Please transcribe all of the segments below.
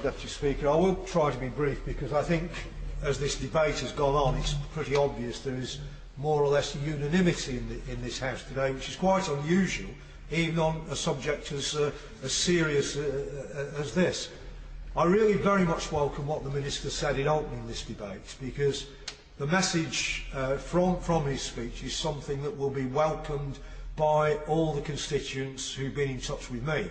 Deputy Speaker. I will try to be brief because I think as this debate has gone on, it's pretty obvious there is more or less unanimity in this House today, which is quite unusual, even on a subject as serious as this. I really very much welcome what the Minister said in opening this debate, because the message from his speech is something that will be welcomed by all the constituents who've been in touch with me.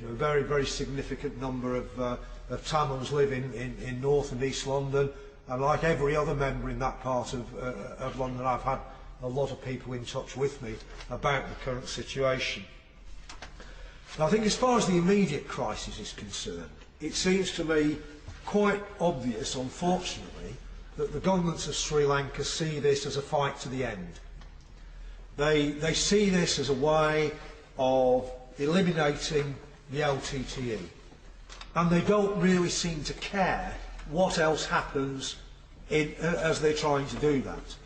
You know, a very, very significant number of Tamils live in North and East London, and like every other member in that part of London, I've had a lot of people in touch with me about the current situation. And I think as far as the immediate crisis is concerned, it seems to me quite obvious, unfortunately, that the governments of Sri Lanka see this as a fight to the end. They see this as a way of eliminating the LTTE, and they don't really seem to care what else happens as they're trying to do that.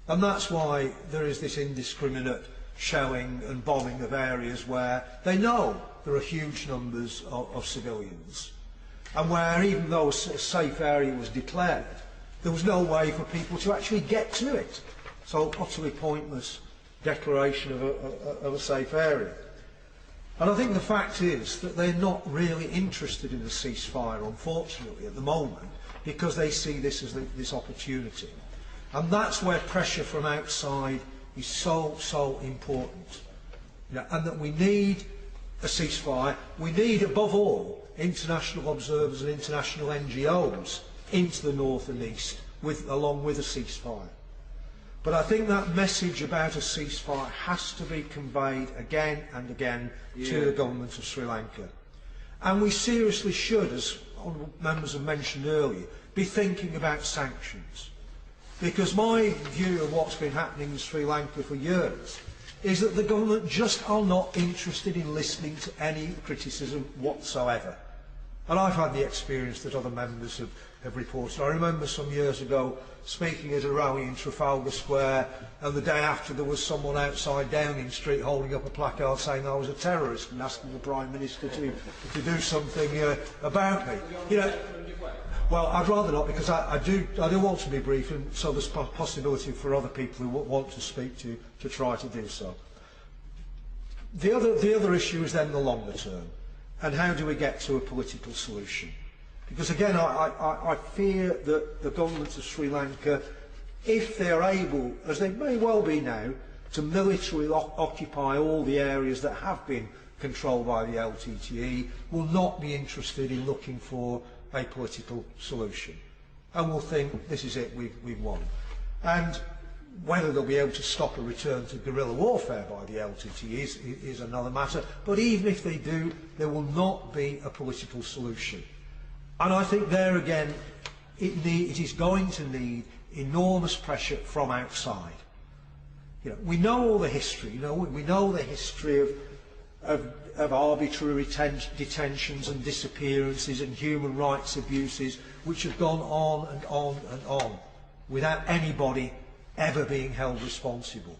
And that's why there is this indiscriminate shelling and bombing of areas where they know there are huge numbers of civilians, and where, even though a safe area was declared, there was no way for people to actually get to it. So, utterly pointless declaration of a safe area. And I think the fact is that they're not really interested in a ceasefire, unfortunately, at the moment, because they see this as this opportunity. And that's where pressure from outside is so important. You know, and that we need a ceasefire. We need, above all, international observers and international NGOs into the north and east, along with a ceasefire. But I think that message about a ceasefire has to be conveyed again and again to the government of Sri Lanka. And we seriously should, as honourable members have mentioned earlier, be thinking about sanctions. Because my view of what's been happening in Sri Lanka for years is that the government just are not interested in listening to any criticism whatsoever. And I've had the experience that other members have reported. I remember some years ago speaking at a rally in Trafalgar Square, and the day after there was someone outside Downing Street holding up a placard saying I was a terrorist and asking the Prime Minister to do something about me. You know, well, I'd rather not, because I do want to be brief, and so there's a possibility for other people who want to speak to try to do so. The other issue is then the longer term. And how do we get to a political solution? Because again, I fear that the government of Sri Lanka, if they are able, as they may well be now, to militarily occupy all the areas that have been controlled by the LTTE, will not be interested in looking for a political solution. And will think, this is it, we've won. And whether they'll be able to stop a return to guerrilla warfare by the LTTE is another matter, but even if they do, there will not be a political solution. And I think there again, it is going to need enormous pressure from outside. You know, we know all the history. You know, we know the history of arbitrary detentions and disappearances and human rights abuses, which have gone on and on and on, without anybody ever being held responsible.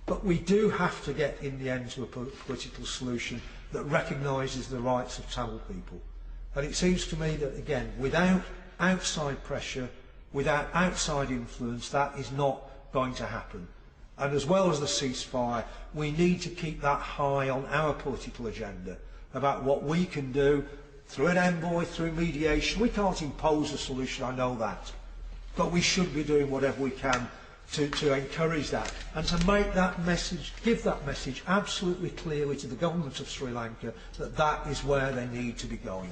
But we do have to get in the end to a political solution that recognises the rights of Tamil people. And it seems to me that, again, without outside pressure, without outside influence, that is not going to happen. And as well as the ceasefire, we need to keep that high on our political agenda about what we can do through an envoy, through mediation. We can't impose a solution, I know that. But we should be doing whatever we can to encourage that, and to make that message, give that message absolutely clearly to the government of Sri Lanka that that is where they need to be going.